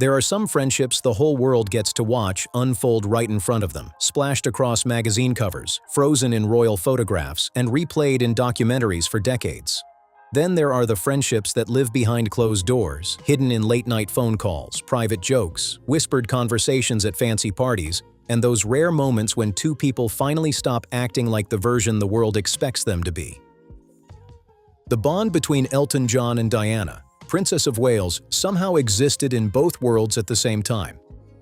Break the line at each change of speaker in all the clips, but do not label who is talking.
There are some friendships the whole world gets to watch unfold right in front of them, splashed across magazine covers, frozen in royal photographs, and replayed in documentaries for decades. Then there are the friendships that live behind closed doors, hidden in late-night phone calls, private jokes, whispered conversations at fancy parties, and those rare moments when two people finally stop acting like the version the world expects them to be. The bond between Elton John and Diana, Princess of Wales, somehow existed in both worlds at the same time.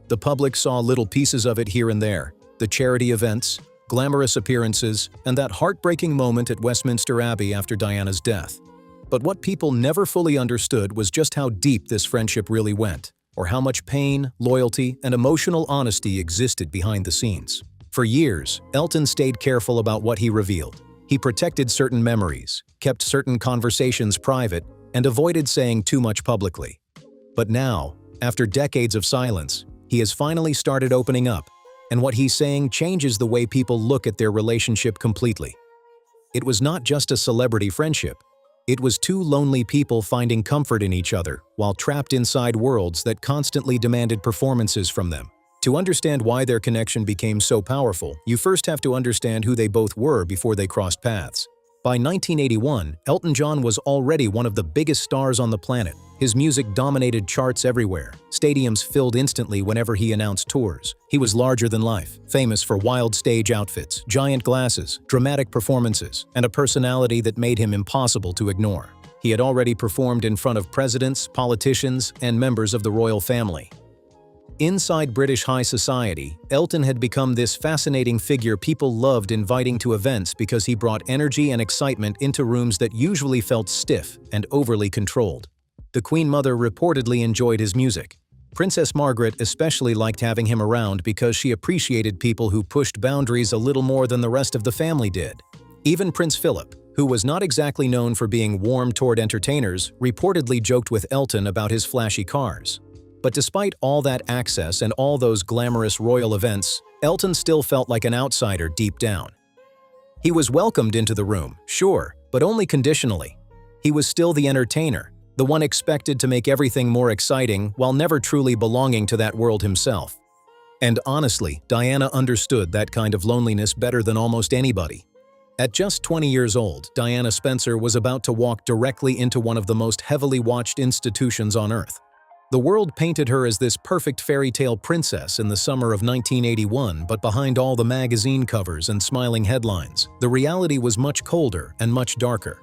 The public saw little pieces of it here and there, the charity events, glamorous appearances, and that heartbreaking moment at Westminster Abbey after Diana's death. But what people never fully understood was just how deep this friendship really went, or how much pain, loyalty, and emotional honesty existed behind the scenes. For years, Elton stayed careful about what he revealed. He protected certain memories, kept certain conversations private, and avoided saying too much publicly. But now, after decades of silence, he has finally started opening up, and what he's saying changes the way people look at their relationship completely. It was not just a celebrity friendship. It was two lonely people finding comfort in each other while trapped inside worlds that constantly demanded performances from them. To understand why their connection became so powerful, you first have to understand who they both were before they crossed paths. By 1981, Elton John was already one of the biggest stars on the planet. His music dominated charts everywhere. Stadiums filled instantly whenever he announced tours. He was larger than life, famous for wild stage outfits, giant glasses, dramatic performances, and a personality that made him impossible to ignore. He had already performed in front of presidents, politicians, and members of the royal family. Inside British high society, Elton had become this fascinating figure people loved inviting to events because he brought energy and excitement into rooms that usually felt stiff and overly controlled. The Queen Mother reportedly enjoyed his music. Princess Margaret especially liked having him around because she appreciated people who pushed boundaries a little more than the rest of the family did. Even Prince Philip, who was not exactly known for being warm toward entertainers, reportedly joked with Elton about his flashy cars. But despite all that access and all those glamorous royal events, Elton still felt like an outsider deep down. He was welcomed into the room, sure, but only conditionally. He was still the entertainer, the one expected to make everything more exciting while never truly belonging to that world himself. And honestly, Diana understood that kind of loneliness better than almost anybody. At just 20 years old, Diana Spencer was about to walk directly into one of the most heavily watched institutions on Earth. The world painted her as this perfect fairy tale princess in the summer of 1981, but behind all the magazine covers and smiling headlines, the reality was much colder and much darker.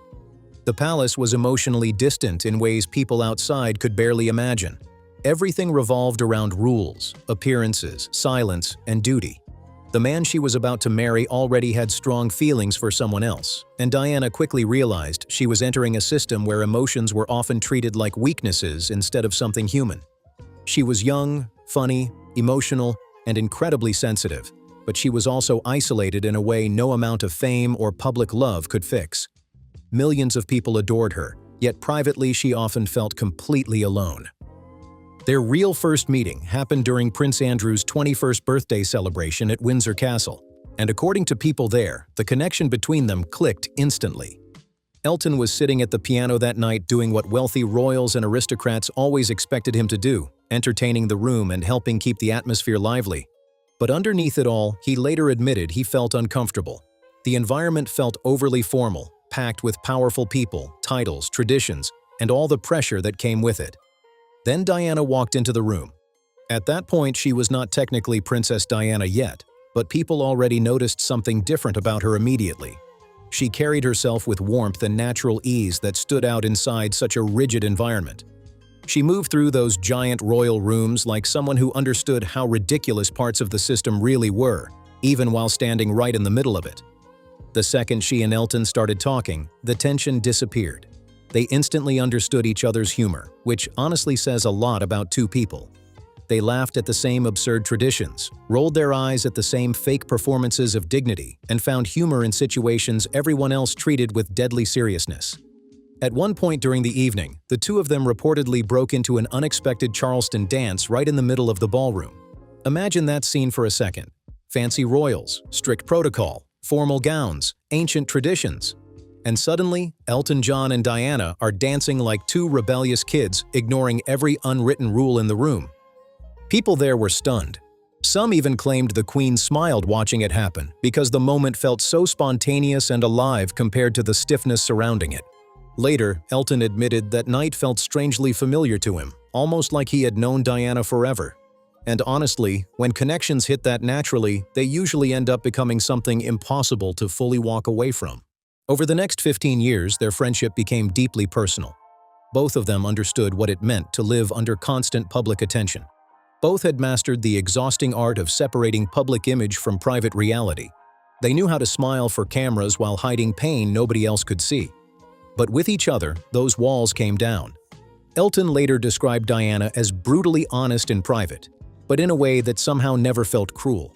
The palace was emotionally distant in ways people outside could barely imagine. Everything revolved around rules, appearances, silence, and duty. The man she was about to marry already had strong feelings for someone else, and Diana quickly realized she was entering a system where emotions were often treated like weaknesses instead of something human. She was young, funny, emotional, and incredibly sensitive, but she was also isolated in a way no amount of fame or public love could fix. Millions of people adored her, yet privately she often felt completely alone. Their real first meeting happened during Prince Andrew's 21st birthday celebration at Windsor Castle, and according to people there, the connection between them clicked instantly. Elton was sitting at the piano that night doing what wealthy royals and aristocrats always expected him to do, entertaining the room and helping keep the atmosphere lively. But underneath it all, he later admitted he felt uncomfortable. The environment felt overly formal, packed with powerful people, titles, traditions, and all the pressure that came with it. Then Diana walked into the room. At that point, she was not technically Princess Diana yet, but people already noticed something different about her immediately. She carried herself with warmth and natural ease that stood out inside such a rigid environment. She moved through those giant royal rooms like someone who understood how ridiculous parts of the system really were, even while standing right in the middle of it. The second she and Elton started talking, the tension disappeared. They instantly understood each other's humor, which honestly says a lot about two people. They laughed at the same absurd traditions, rolled their eyes at the same fake performances of dignity, and found humor in situations everyone else treated with deadly seriousness. At one point during the evening, the two of them reportedly broke into an unexpected Charleston dance right in the middle of the ballroom. Imagine that scene for a second. Fancy royals, strict protocol, formal gowns, ancient traditions. And suddenly, Elton John and Diana are dancing like two rebellious kids, ignoring every unwritten rule in the room. People there were stunned. Some even claimed the Queen smiled watching it happen because the moment felt so spontaneous and alive compared to the stiffness surrounding it. Later, Elton admitted that night felt strangely familiar to him, almost like he had known Diana forever. And honestly, when connections hit that naturally, they usually end up becoming something impossible to fully walk away from. Over the next 15 years, their friendship became deeply personal. Both of them understood what it meant to live under constant public attention. Both had mastered the exhausting art of separating public image from private reality. They knew how to smile for cameras while hiding pain nobody else could see. But with each other, those walls came down. Elton later described Diana as brutally honest in private, but in a way that somehow never felt cruel.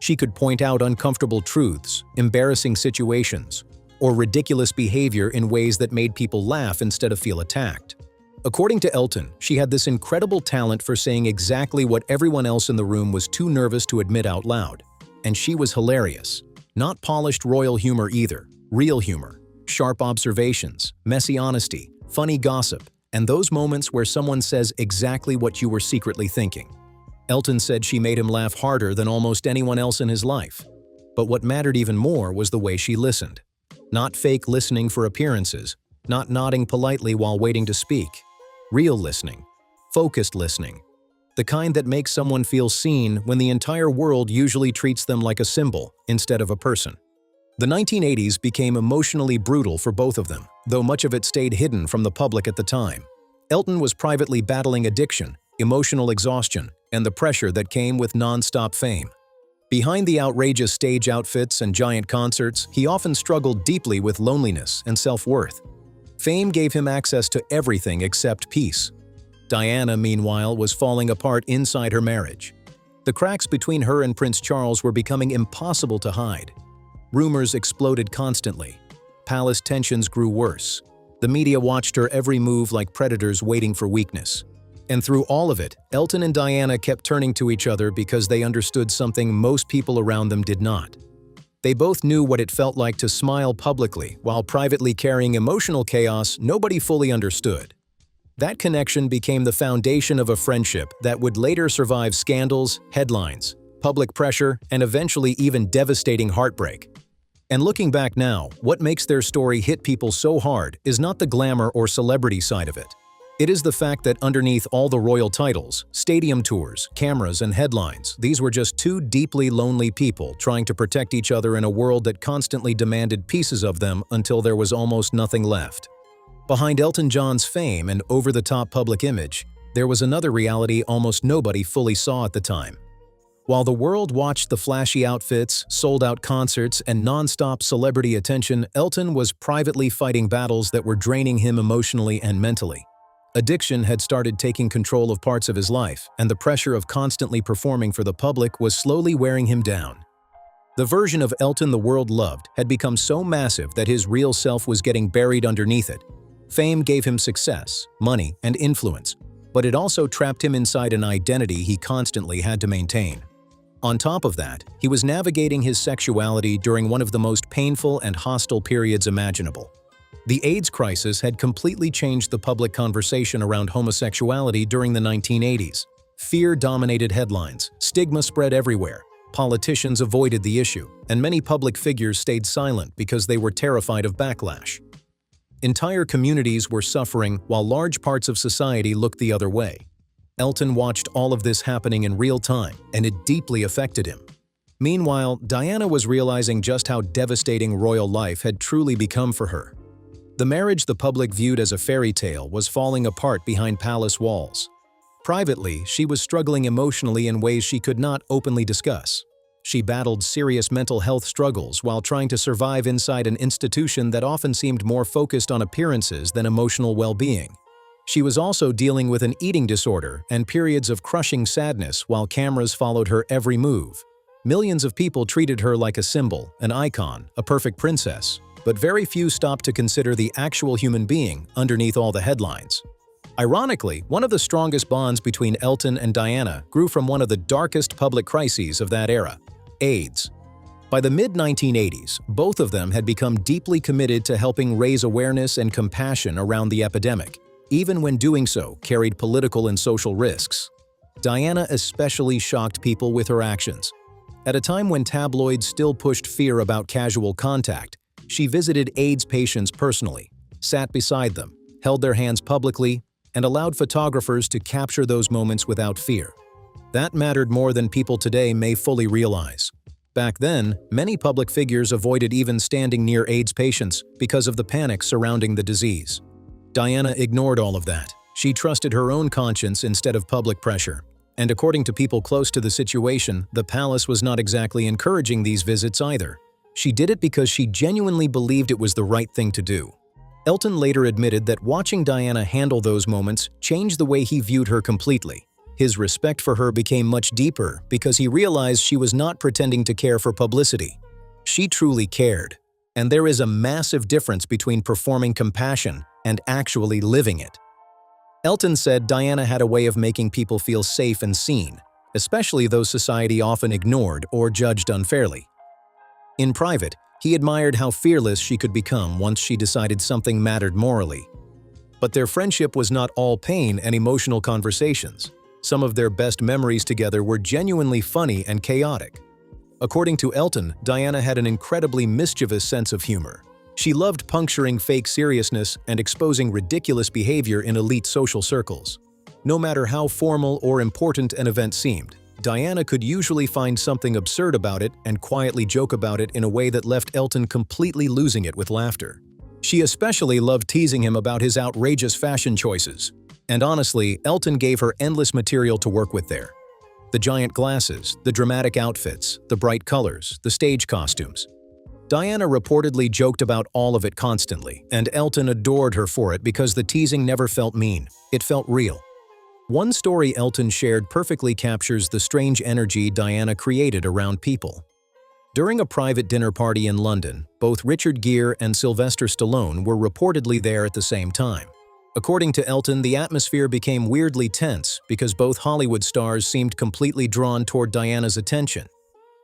She could point out uncomfortable truths, embarrassing situations, or ridiculous behavior in ways that made people laugh instead of feel attacked. According to Elton, she had this incredible talent for saying exactly what everyone else in the room was too nervous to admit out loud. And she was hilarious. Not polished royal humor either, real humor, sharp observations, messy honesty, funny gossip, and those moments where someone says exactly what you were secretly thinking. Elton said she made him laugh harder than almost anyone else in his life. But what mattered even more was the way she listened. Not fake listening for appearances, not nodding politely while waiting to speak. Real listening, focused listening, the kind that makes someone feel seen when the entire world usually treats them like a symbol instead of a person. The 1980s became emotionally brutal for both of them, though much of it stayed hidden from the public at the time. Elton was privately battling addiction, emotional exhaustion, and the pressure that came with non-stop fame. Behind the outrageous stage outfits and giant concerts, he often struggled deeply with loneliness and self-worth. Fame gave him access to everything except peace. Diana, meanwhile, was falling apart inside her marriage. The cracks between her and Prince Charles were becoming impossible to hide. Rumors exploded constantly. Palace tensions grew worse. The media watched her every move like predators waiting for weakness. And through all of it, Elton and Diana kept turning to each other because they understood something most people around them did not. They both knew what it felt like to smile publicly while privately carrying emotional chaos nobody fully understood. That connection became the foundation of a friendship that would later survive scandals, headlines, public pressure, and eventually even devastating heartbreak. And looking back now, what makes their story hit people so hard is not the glamour or celebrity side of it. It is the fact that underneath all the royal titles, stadium tours, cameras, and headlines, these were just two deeply lonely people trying to protect each other in a world that constantly demanded pieces of them until there was almost nothing left. Behind Elton John's fame and over-the-top public image, there was another reality almost nobody fully saw at the time. While the world watched the flashy outfits, sold-out concerts, and non-stop celebrity attention, Elton was privately fighting battles that were draining him emotionally and mentally. Addiction had started taking control of parts of his life, and the pressure of constantly performing for the public was slowly wearing him down. The version of Elton the world loved had become so massive that his real self was getting buried underneath it. Fame gave him success, money, and influence, but it also trapped him inside an identity he constantly had to maintain. On top of that, he was navigating his sexuality during one of the most painful and hostile periods imaginable. The AIDS crisis had completely changed the public conversation around homosexuality during the 1980s. Fear dominated headlines, stigma spread everywhere, politicians avoided the issue, and many public figures stayed silent because they were terrified of backlash. Entire communities were suffering while large parts of society looked the other way. Elton watched all of this happening in real time, and it deeply affected him. Meanwhile, Diana was realizing just how devastating royal life had truly become for her. The marriage the public viewed as a fairy tale was falling apart behind palace walls. Privately, she was struggling emotionally in ways she could not openly discuss. She battled serious mental health struggles while trying to survive inside an institution that often seemed more focused on appearances than emotional well-being. She was also dealing with an eating disorder and periods of crushing sadness while cameras followed her every move. Millions of people treated her like a symbol, an icon, a perfect princess, but very few stopped to consider the actual human being underneath all the headlines. Ironically, one of the strongest bonds between Elton and Diana grew from one of the darkest public crises of that era: AIDS. By the mid-1980s, both of them had become deeply committed to helping raise awareness and compassion around the epidemic, even when doing so carried political and social risks. Diana especially shocked people with her actions. At a time when tabloids still pushed fear about casual contact, she visited AIDS patients personally, sat beside them, held their hands publicly, and allowed photographers to capture those moments without fear. That mattered more than people today may fully realize. Back then, many public figures avoided even standing near AIDS patients because of the panic surrounding the disease. Diana ignored all of that. She trusted her own conscience instead of public pressure. And according to people close to the situation, the palace was not exactly encouraging these visits either. She did it because she genuinely believed it was the right thing to do. Elton later admitted that watching Diana handle those moments changed the way he viewed her completely. His respect for her became much deeper because he realized she was not pretending to care for publicity. She truly cared. And there is a massive difference between performing compassion and actually living it. Elton said Diana had a way of making people feel safe and seen, especially those society often ignored or judged unfairly. In private, he admired how fearless she could become once she decided something mattered morally. But their friendship was not all pain and emotional conversations. Some of their best memories together were genuinely funny and chaotic. According to Elton, Diana had an incredibly mischievous sense of humor. She loved puncturing fake seriousness and exposing ridiculous behavior in elite social circles. No matter how formal or important an event seemed, Diana could usually find something absurd about it and quietly joke about it in a way that left Elton completely losing it with laughter. She especially loved teasing him about his outrageous fashion choices. And honestly, Elton gave her endless material to work with there. The giant glasses, the dramatic outfits, the bright colors, the stage costumes. Diana reportedly joked about all of it constantly, and Elton adored her for it because the teasing never felt mean. It felt real. One story Elton shared perfectly captures the strange energy Diana created around people. During a private dinner party in London, both Richard Gere and Sylvester Stallone were reportedly there at the same time. According to Elton, the atmosphere became weirdly tense because both Hollywood stars seemed completely drawn toward Diana's attention.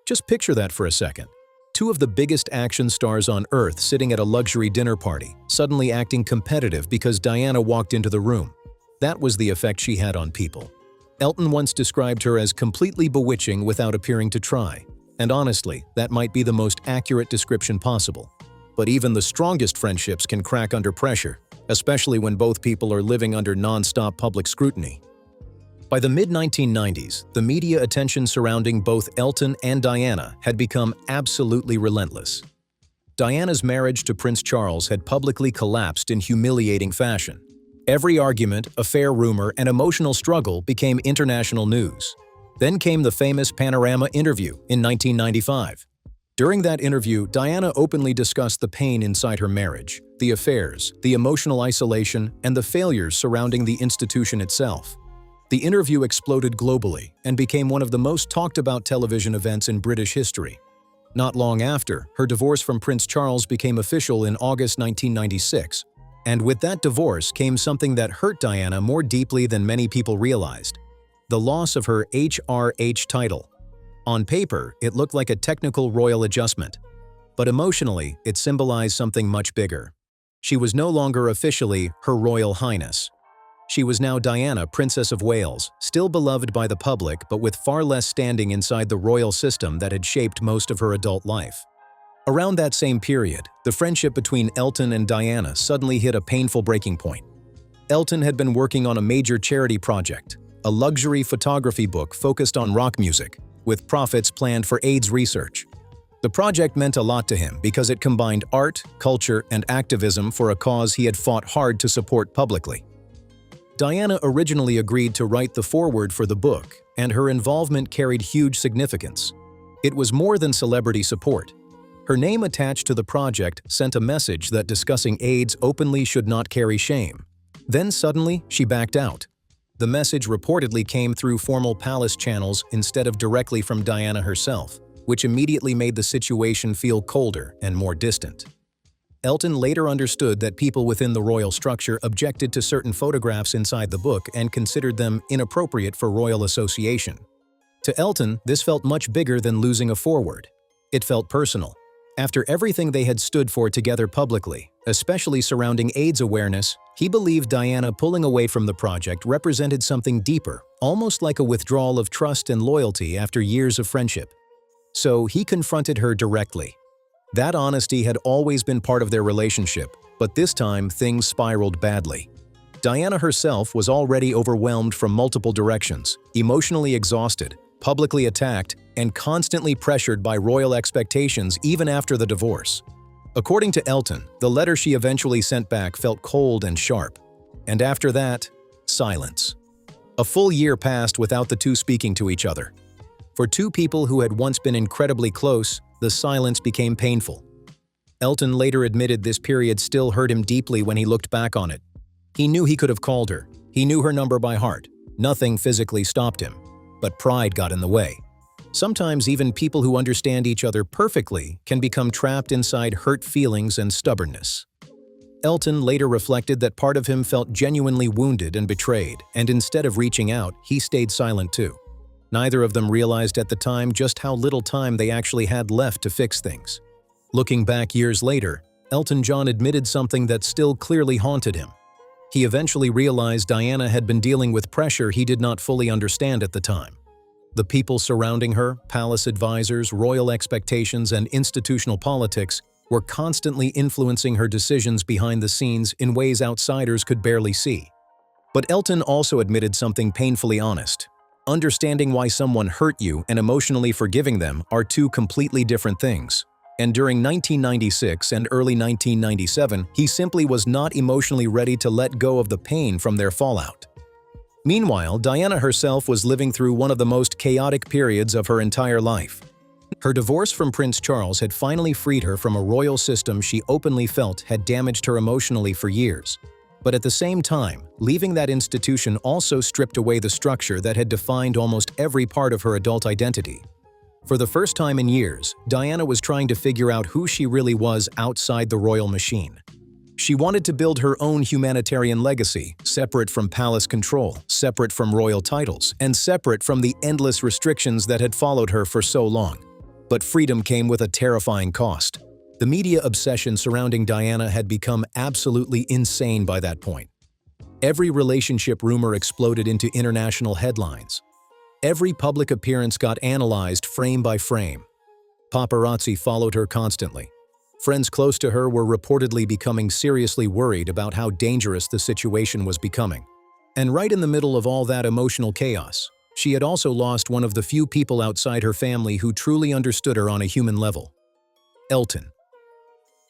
Just picture that for a second. Two of the biggest action stars on Earth sitting at a luxury dinner party, suddenly acting competitive because Diana walked into the room. That was the effect she had on people. Elton once described her as completely bewitching without appearing to try. And honestly, that might be the most accurate description possible. But even the strongest friendships can crack under pressure, especially when both people are living under non-stop public scrutiny. By the mid-1990s, the media attention surrounding both Elton and Diana had become absolutely relentless. Diana's marriage to Prince Charles had publicly collapsed in humiliating fashion. Every argument, affair rumor, and emotional struggle became international news. Then came the famous Panorama interview in 1995. During that interview, Diana openly discussed the pain inside her marriage, the affairs, the emotional isolation, and the failures surrounding the institution itself. The interview exploded globally and became one of the most talked about television events in British history. Not long after, her divorce from Prince Charles became official in August 1996, and with that divorce came something that hurt Diana more deeply than many people realized: the loss of her HRH title. On paper, it looked like a technical royal adjustment, but emotionally, it symbolized something much bigger. She was no longer officially Her Royal Highness. She was now Diana, Princess of Wales, still beloved by the public but with far less standing inside the royal system that had shaped most of her adult life. Around that same period, the friendship between Elton and Diana suddenly hit a painful breaking point. Elton had been working on a major charity project, a luxury photography book focused on rock music, with profits planned for AIDS research. The project meant a lot to him because it combined art, culture, and activism for a cause he had fought hard to support publicly. Diana originally agreed to write the foreword for the book, and her involvement carried huge significance. It was more than celebrity support. Her name attached to the project sent a message that discussing AIDS openly should not carry shame. Then suddenly, she backed out. The message reportedly came through formal palace channels instead of directly from Diana herself, which immediately made the situation feel colder and more distant. Elton later understood that people within the royal structure objected to certain photographs inside the book and considered them inappropriate for royal association. To Elton, this felt much bigger than losing a foreword. It felt personal. After everything they had stood for together publicly, especially surrounding AIDS awareness, He believed Diana pulling away from the project represented something deeper, almost like a withdrawal of trust and loyalty after years of friendship. So he confronted her directly. That honesty had always been part of their relationship, but this time things spiraled badly. Diana herself was already overwhelmed from multiple directions, emotionally exhausted, publicly attacked, and constantly pressured by royal expectations even after the divorce. According to Elton, the letter she eventually sent back felt cold and sharp. And after that, silence. A full year passed without the two speaking to each other. For two people who had once been incredibly close, the silence became painful. Elton later admitted this period still hurt him deeply when he looked back on it. He knew he could have called her. He knew her number by heart. Nothing physically stopped him. But pride got in the way. Sometimes even people who understand each other perfectly can become trapped inside hurt feelings and stubbornness. Elton later reflected that part of him felt genuinely wounded and betrayed, and instead of reaching out, he stayed silent too. Neither of them realized at the time just how little time they actually had left to fix things. Looking back years later, Elton John admitted something that still clearly haunted him. He eventually realized Diana had been dealing with pressure he did not fully understand at the time. The people surrounding her, palace advisors, royal expectations, and institutional politics were constantly influencing her decisions behind the scenes in ways outsiders could barely see. But Elton also admitted something painfully honest. Understanding why someone hurt you and emotionally forgiving them are two completely different things. And during 1996 and early 1997, he simply was not emotionally ready to let go of the pain from their fallout. Meanwhile, Diana herself was living through one of the most chaotic periods of her entire life. Her divorce from Prince Charles had finally freed her from a royal system she openly felt had damaged her emotionally for years. But at the same time, leaving that institution also stripped away the structure that had defined almost every part of her adult identity. For the first time in years, Diana was trying to figure out who she really was outside the royal machine. She wanted to build her own humanitarian legacy, separate from palace control, separate from royal titles, and separate from the endless restrictions that had followed her for so long. But freedom came with a terrifying cost. The media obsession surrounding Diana had become absolutely insane by that point. Every relationship rumor exploded into international headlines. Every public appearance got analyzed frame by frame. Paparazzi followed her constantly. Friends close to her were reportedly becoming seriously worried about how dangerous the situation was becoming. And right in the middle of all that emotional chaos, she had also lost one of the few people outside her family who truly understood her on a human level: Elton.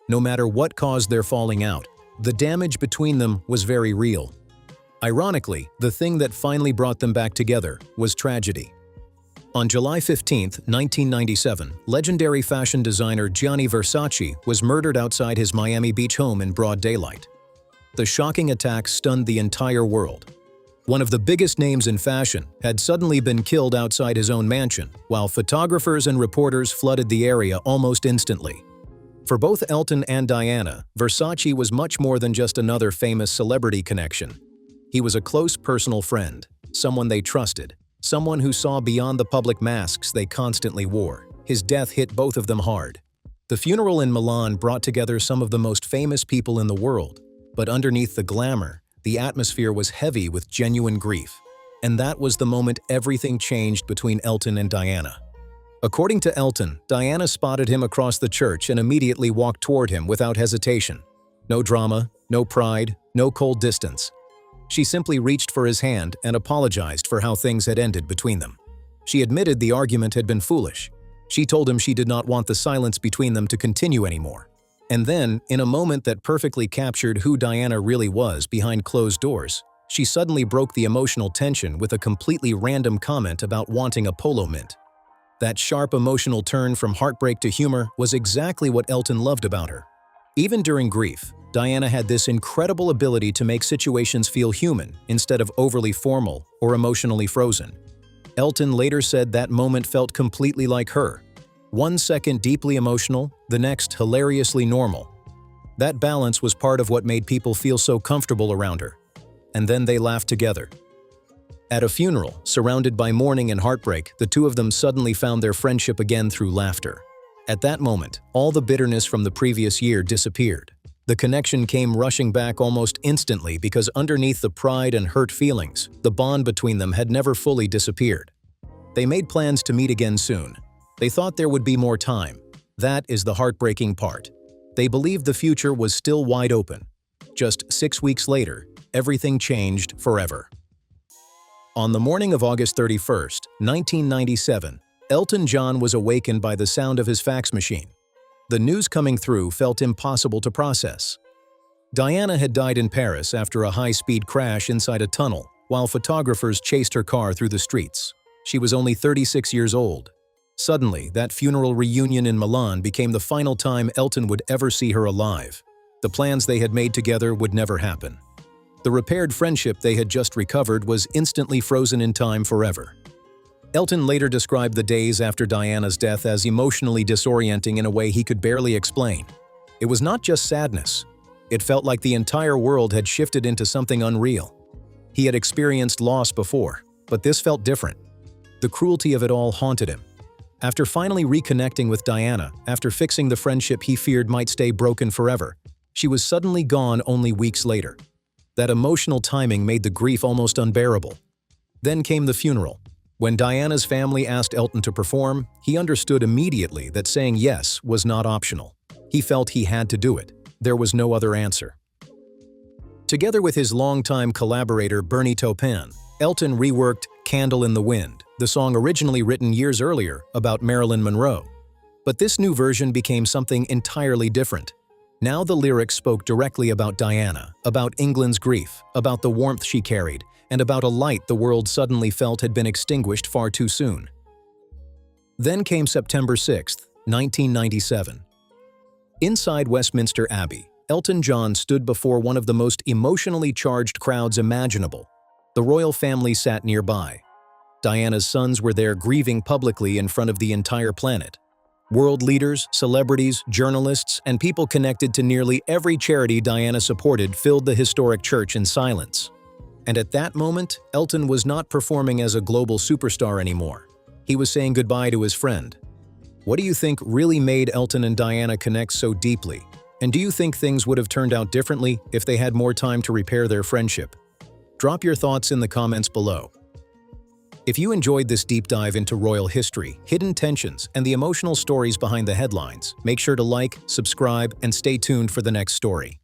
No matter what caused their falling out, the damage between them was very real. Ironically, the thing that finally brought them back together was tragedy. On July 15, 1997, legendary fashion designer Gianni Versace was murdered outside his Miami Beach home in broad daylight. The shocking attack stunned the entire world. One of the biggest names in fashion had suddenly been killed outside his own mansion, while photographers and reporters flooded the area almost instantly. For both Elton and Diana, Versace was much more than just another famous celebrity connection. He was a close personal friend, someone they trusted, someone who saw beyond the public masks they constantly wore. His death hit both of them hard. The funeral in Milan brought together some of the most famous people in the world, but underneath the glamour, the atmosphere was heavy with genuine grief. And that was the moment everything changed between Elton and Diana. According to Elton, Diana spotted him across the church and immediately walked toward him without hesitation. No drama, no pride, no cold distance. She simply reached for his hand and apologized for how things had ended between them. She admitted the argument had been foolish. She told him she did not want the silence between them to continue anymore. And then, in a moment that perfectly captured who Diana really was behind closed doors, she suddenly broke the emotional tension with a completely random comment about wanting a polo mint. That sharp emotional turn from heartbreak to humor was exactly what Elton loved about her. Even during grief, Diana had this incredible ability to make situations feel human instead of overly formal or emotionally frozen. Elton later said that moment felt completely like her. 1 second deeply emotional, the next hilariously normal. That balance was part of what made people feel so comfortable around her. And then they laughed together. At a funeral, surrounded by mourning and heartbreak, the two of them suddenly found their friendship again through laughter. At that moment, all the bitterness from the previous year disappeared. The connection came rushing back almost instantly because underneath the pride and hurt feelings, the bond between them had never fully disappeared. They made plans to meet again soon. They thought there would be more time. That is the heartbreaking part. They believed the future was still wide open. Just 6 weeks later, everything changed forever. On the morning of August 31st, 1997, Elton John was awakened by the sound of his fax machine. The news coming through felt impossible to process. Diana had died in Paris after a high-speed crash inside a tunnel, while photographers chased her car through the streets. She was only 36 years old. Suddenly, that funeral reunion in Milan became the final time Elton would ever see her alive. The plans they had made together would never happen. The repaired friendship they had just recovered was instantly frozen in time forever. Elton later described the days after Diana's death as emotionally disorienting in a way he could barely explain. It was not just sadness. It felt like the entire world had shifted into something unreal. He had experienced loss before, but this felt different. The cruelty of it all haunted him. After finally reconnecting with Diana, after fixing the friendship he feared might stay broken forever, she was suddenly gone only weeks later. That emotional timing made the grief almost unbearable. Then came the funeral. When Diana's family asked Elton to perform, he understood immediately that saying yes was not optional. He felt he had to do it. There was no other answer. Together with his longtime collaborator Bernie Taupin, Elton reworked "Candle in the Wind," the song originally written years earlier about Marilyn Monroe. But this new version became something entirely different. Now the lyrics spoke directly about Diana, about England's grief, about the warmth she carried, and about a light the world suddenly felt had been extinguished far too soon. Then came September 6, 1997. Inside Westminster Abbey, Elton John stood before one of the most emotionally charged crowds imaginable. The royal family sat nearby. Diana's sons were there grieving publicly in front of the entire planet. World leaders, celebrities, journalists, and people connected to nearly every charity Diana supported filled the historic church in silence. And at that moment, Elton was not performing as a global superstar anymore. He was saying goodbye to his friend. What do you think really made Elton and Diana connect so deeply? And do you think things would have turned out differently if they had more time to repair their friendship? Drop your thoughts in the comments below. If you enjoyed this deep dive into royal history, hidden tensions, and the emotional stories behind the headlines, make sure to like, subscribe, and stay tuned for the next story.